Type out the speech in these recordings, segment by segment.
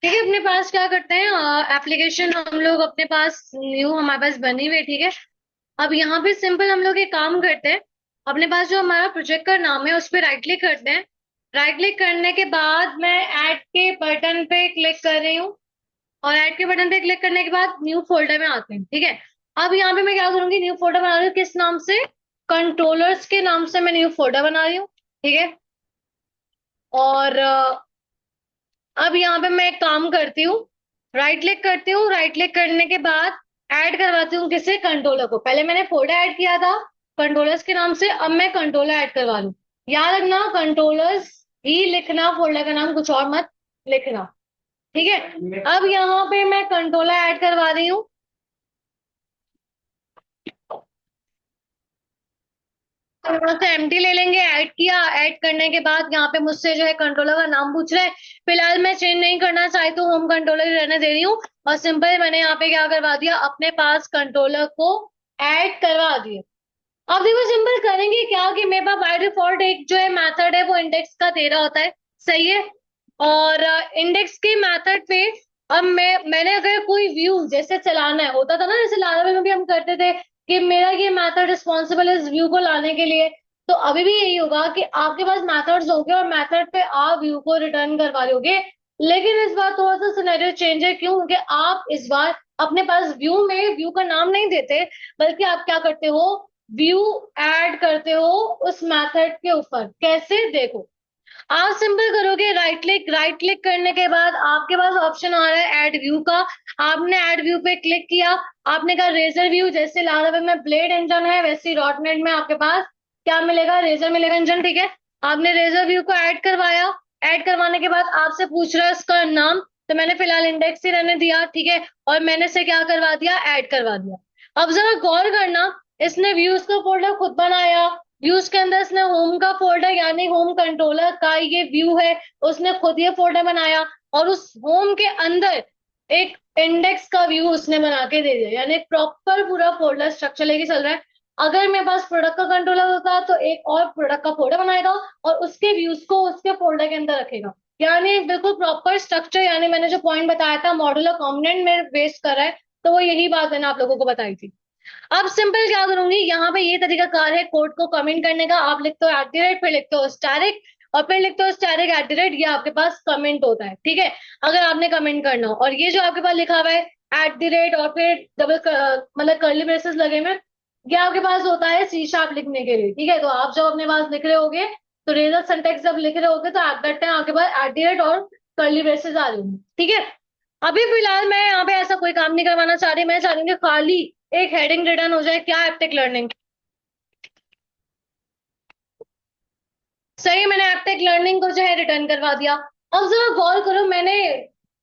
ठीक है। अपने पास क्या करते हैं, एप्लीकेशन हम लोग अपने पास न्यू हमारे पास बनी हुई है। ठीक है। अब यहाँ पे सिंपल हम लोग एक काम करते हैं। अपने पास जो हमारा प्रोजेक्ट का नाम है उस पर राइट क्लिक करते हैं। राइट क्लिक करने के बाद मैं ऐड के बटन पे क्लिक कर रही हूँ। और ऐड के बटन पे क्लिक करने के बाद न्यू फोल्डर में आते हैं। ठीक है। अब यहाँ पे मैं क्या करूंगी, न्यू फोल्डर बना रही हूँ किस नाम से, कंट्रोलर्स के नाम से मैं न्यू फोल्डर बना रही हूँ। ठीक है। और अब यहाँ पे मैं एक काम करती हूँ, राइट क्लिक करती हूँ। राइट क्लिक करने के बाद ऐड करवाती हूँ किसे, कंट्रोलर को। पहले मैंने फोल्डर ऐड किया था कंट्रोलर्स के नाम से, अब मैं कंट्रोलर ऐड करवा लूँ। याद रखना कंट्रोलर्स ही लिखना, फोल्डर का नाम कुछ और मत लिखना। ठीक है। अब यहाँ पे मैं कंट्रोलर ऐड करवा रही हूँ। तो यहाँ से एम्प्टी ले लेंगे, ऐड किया। ऐड करने के बाद यहाँ पे मुझसे जो है कंट्रोलर का नाम पूछ रहा है। फिलहाल मैं चेंज नहीं करना चाहती हूँ, होम कंट्रोलर ही रहने दे रही हूँ। और सिंपल मैंने यहाँ पे क्या करवा दिया, अपने पास कंट्रोलर को ऐड करवा दिया। अब देखो सिंपल करेंगे क्या कि मेरे पास बाय डिफॉल्ट एक जो है मेथड है वो इंडेक्स का दे रहा होता है। सही है। और इंडेक्स के मेथड पे अब मैंने अगर कोई व्यू जैसे चलाना है, होता था ना जैसे लारावेल में भी हम करते थे कि मेरा ये मेथड रिस्पॉन्सिबल है इस व्यू को लाने के लिए। तो अभी भी यही होगा कि आपके पास मेथड्स होंगे और मेथड पे आप व्यू को रिटर्न करवा रहे होगे। लेकिन इस बार थोड़ा सा सिनेरियो चेंज है। क्यों? क्योंकि आप इस बार अपने पास व्यू में व्यू का नाम नहीं देते, बल्कि आप क्या करते हो, व्यू ऐड करते हो उस मेथड के ऊपर। कैसे? देखो, आप सिंपल करोगे राइट क्लिक करने के बाद आपके पास ऑप्शन आ रहा है ऐड व्यू का। आपने ऐड व्यू पे क्लिक किया। आपने कहा रेजर व्यू, जैसे लारावेल में ब्लेड इंजन है वैसे डॉट नेट में आपके पास क्या मिलेगा, रेजर मिलेगा इंजन। ठीक है। आपने रेजर व्यू को ऐड करवाया। ऐड करवाने के बाद आपसे पूछ रहा है उसका नाम, तो मैंने फिलहाल इंडेक्स ही रहने दिया। ठीक है। और मैंने से क्या करवा दिया, ऐड करवा दिया। अब जरा गौर करना, इसने व्यूज का फोल्डर खुद बनाया। व्यूज के अंदर इसने होम का फोल्डर यानी होम कंट्रोलर का ये व्यू है, उसने खुद ये फोल्डर बनाया। और उस होम के अंदर एक इंडेक्स का व्यू उसने बना के दे दिया, यानी प्रॉपर पूरा फोल्डर स्ट्रक्चर लेके चल रहा है। अगर मेरे पास प्रोडक्ट का कंट्रोलर होता तो एक और प्रोडक्ट का फोल्डर बनाएगा और उसके व्यूज को उसके फोल्डर के अंदर रखेगा। यानी बिल्कुल प्रॉपर स्ट्रक्चर, यानी मैंने जो पॉइंट बताया था मॉड्यूलर कॉम्पोनेंट में बेस कर रहा है, तो वो यही बात मैंने आप लोगों को बताई थी। अब सिंपल क्या करूंगी, यहाँ पे ये तरीका कार है कोड को कमेंट करने का। आप लिखते हो एट द रेट, फिर लिखते हो स्टैरिक, और फिर लिखते हो स्टैरिक एट द रेट, ये आपके पास कमेंट होता है। ठीक है। अगर आपने कमेंट करना हो, और ये जो आपके पास लिखा हुआ है एट द रेट और फिर डबल मतलब कर्ली ब्रेसेस लगे हुए, ये आपके पास होता है सी शार्प लिखने के लिए। ठीक है। तो आप जब अपने पास लिख रहे होगे, तो रेजर सिंटेक्स जब लिख रहे होगे तो एट दैट टाइम आपके पास एट द रेट और कर्ली ब्रेसेस आ रही होंगी। ठीक है। अभी फिलहाल मैं यहाँ पे ऐसा कोई काम नहीं करवाना चाह रही, मैं चाह रही हूँ कि खाली एक हेडिंग रिटर्न हो जाए। क्या? एप्टेक लर्निंग। सही, मैंने एप्टेक लर्निंग को जो है रिटर्न करवा दिया। अब जरा गौर करो, मैंने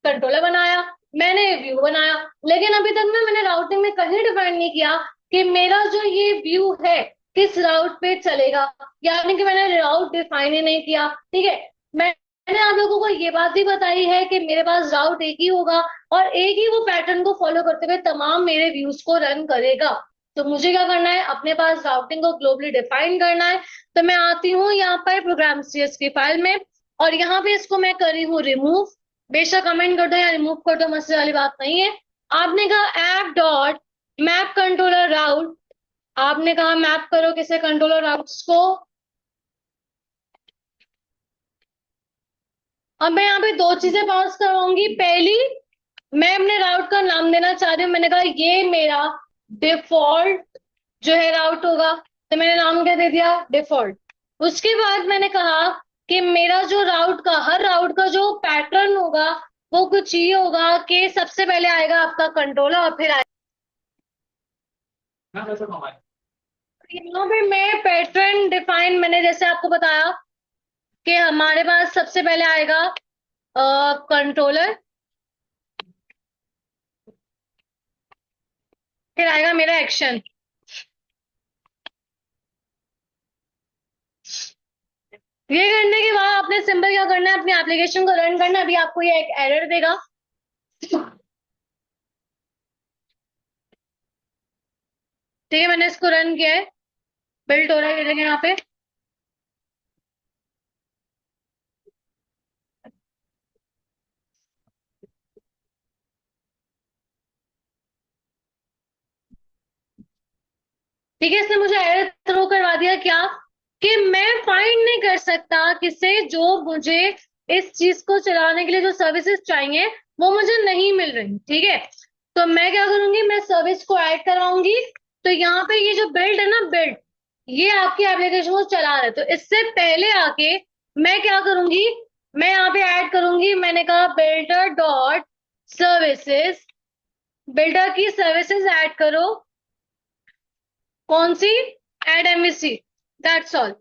कंट्रोलर बनाया, मैंने व्यू बनाया, लेकिन अभी तक ना मैंने राउटिंग में कहीं डिफाइन नहीं किया कि मेरा जो ये व्यू है किस राउट पे चलेगा। यानी कि मैंने राउट डिफाइन ही नहीं किया। ठीक है। मैंने आप लोगों को ये बात भी बताई है कि मेरे पास राउट एक ही होगा और एक ही वो पैटर्न को फॉलो करते हुए तमाम मेरे व्यूज को रन करेगा। तो मुझे क्या करना है, अपने पास राउटिंग को ग्लोबली डिफाइन करना है। तो मैं आती हूँ यहाँ पर प्रोग्राम सीएस की फाइल में, और यहाँ पे इसको मैं कर रही हूँ रिमूव। बेशक कमेंट कर दो या रिमूव कर दो, मसले वाली बात नहीं है। आपने कहा ऐप डॉट मैप कंट्रोलर राउट, आपने कहा मैप करो किसे, कंट्रोलर राउट्स को। अब मैं यहाँ पे दो चीजें पास करवाऊंगी। पहली, मैं अपने राउट का नाम देना चाह रही हूँ। मैंने कहा ये मेरा डिफॉल्ट जो है राउट होगा, तो मैंने नाम क्या दे दिया, डिफॉल्ट। उसके बाद मैंने कहा कि मेरा जो राउट का, हर राउट का जो पैटर्न होगा वो कुछ ये होगा कि सबसे पहले आएगा आपका कंट्रोलर और फिर आएगा। यहाँ पे मैं पैटर्न डिफाइन, मैंने जैसे आपको बताया कि हमारे पास सबसे पहले आएगा कंट्रोलर, फिर आएगा मेरा एक्शन। ये करने के बाद आपने सिंपल क्या करना है, अपनी एप्लीकेशन को रन करना है। अभी आपको ये एक एरर देगा। ठीक है, मैंने इसको रन किया है, बिल्ट हो रहा है, ये देखें यहाँ पे। ठीक है, इसने मुझे एरर थ्रो करवा दिया क्या, कि मैं फाइंड नहीं कर सकता किससे जो मुझे इस चीज को चलाने के लिए जो सर्विसेज चाहिए वो मुझे नहीं मिल रही। ठीक है, तो मैं क्या करूंगी, मैं सर्विस को ऐड करवाऊंगी। तो यहाँ पे ये जो बिल्ड है ना, बिल्ड, ये आपकी एप्लीकेशन को चला रहा है। तो इससे पहले आके मैं क्या करूंगी, मैं यहाँ पे ऐड करूंगी, मैंने कहा बिल्डर डॉट सर्विसेज, बिल्डर की सर्विसेज ऐड करो। कौन सी, एड एमवीसी, दैट्स ऑल।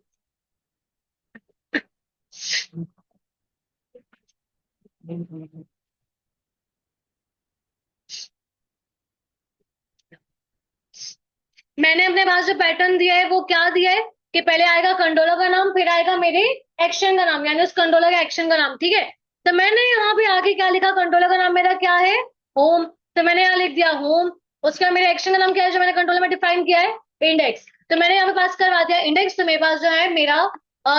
मैंने अपने पास जो पैटर्न दिया है वो क्या दिया है, कि पहले आएगा कंट्रोलर का नाम, फिर आएगा मेरे एक्शन का नाम, यानी उस कंट्रोलर का एक्शन का नाम। ठीक है, तो मैंने यहाँ पे आके क्या लिखा, कंट्रोलर का नाम मेरा क्या है, होम। तो मैंने यहाँ लिख दिया होम। उसका मेरे एक्शन का नाम क्या है जो मैंने कंट्रोलर में डिफाइन किया है, इंडेक्स। तो मैंने यहाँ पे पास करवा दिया इंडेक्स, तो मेरे पास जो है मेरा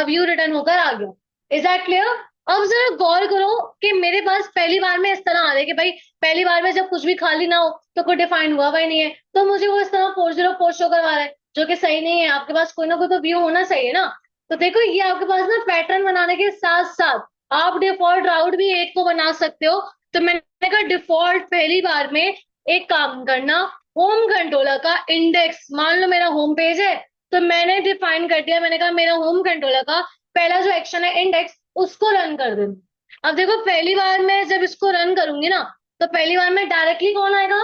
व्यू रिटर्न होकर आ गया। Is that clear? अब जरा गौर करो कि मेरे पास पहली बार में इस तरह आ रहा है कि भाई पहली बार में जब कुछ भी खाली ना हो तो कोई डिफाइन हुआ ही नहीं है, तो मुझे वो इस तरह 404 शो करवा रहा है, जो कि सही नहीं है। आपके पास कोई ना कोई तो व्यू होना चाहिए ना। तो देखो, ये आपके पास ना पैटर्न बनाने के साथ साथ आप डिफॉल्ट राउट भी एक को बना सकते हो। तो मैंने कहा डिफॉल्ट पहली बार में एक काम करना, होम कंट्रोलर का इंडेक्स, मान लो मेरा होम पेज है, तो मैंने डिफाइन कर दिया, मैंने कहा मेरा होम कंट्रोलर का पहला जो एक्शन है इंडेक्स, उसको रन कर देना। अब देखो, पहली बार में जब इसको रन करूंगी ना, तो पहली बार में डायरेक्टली कौन आएगा,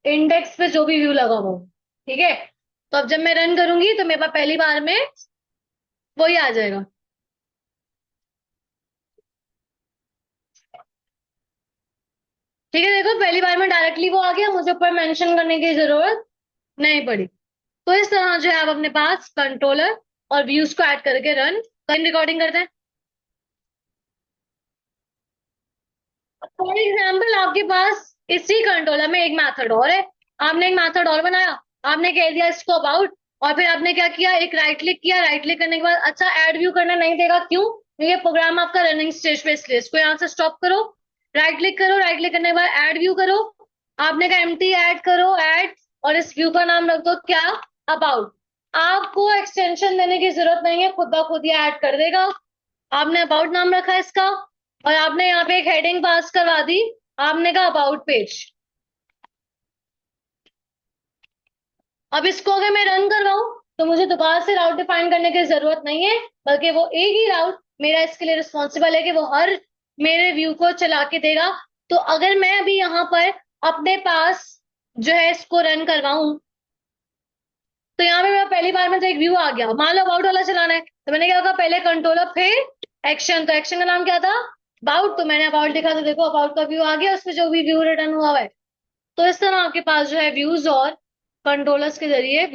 इंडेक्स पे जो भी व्यू लगा हो। ठीक है, तो अब जब मैं रन करूंगी तो मेरे पास पहली बार में वही आ जाएगा। ठीक है, देखो पहली बार में डायरेक्टली वो आ गया, मुझे ऊपर मेंशन करने की जरूरत नहीं पड़ी। तो इस तरह जो है आप अपने पास कंट्रोलर और व्यूज को ऐड करके रन कर रिकॉर्डिंग करते हैं। फॉर एग्जाम्पल आपके पास इसी कंट्रोलर में एक मेथड और है, आपने एक मेथड और बनाया, आपने कह दिया इसको अबाउट, और फिर आपने क्या किया, एक राइट क्लिक किया, राइट क्लिक करने के बाद अच्छा ऐड व्यू करना नहीं देगा, क्यों, क्योंकि प्रोग्राम आपका रनिंग स्टेज पे, इसलिए इसको यहाँ से स्टॉप करो, राइट क्लिक करो, राइट क्लिक करने के बाद ऐड व्यू करो। आपने कहा एम्प्टी ऐड करो, ऐड, और इस व्यू का नाम रख दो क्या, अबाउट। आपको एक्सटेंशन देने की जरूरत नहीं है, खुद ब खुद ये ऐड कर देगा। आपने अबाउट नाम रखा है इसका, और आपने यहाँ पे एक हेडिंग पास करवा दी, आपने कहा अबाउट पेज। अब इसको अगर मैं रन करवाऊं तो मुझे दोबारा से राउट डिफाइन करने की जरूरत नहीं है, बल्कि वो एक ही राउट मेरा इसके लिए रिस्पॉन्सिबल है कि वो हर मेरे व्यू को चला के देगा। तो अगर मैं अभी यहाँ पर अपने पास जो है इसको रन करवाऊं, तो यहाँ पे मेरा पहली बार में तो एक व्यू आ गया, मान लो अबाउट वाला चलाना है, तो मैंने क्या कहा, पहले कंट्रोलर फिर एक्शन, तो एक्शन का नाम क्या था, अबाउट, तो मैंने अबाउट लिखा, तो देखो अबाउट का व्यू आ गया, उसमें जो भी व्यू रिटर्न हुआ है। तो इस तरह आपके पास जो है व्यूज और कंट्रोलर्स के जरिए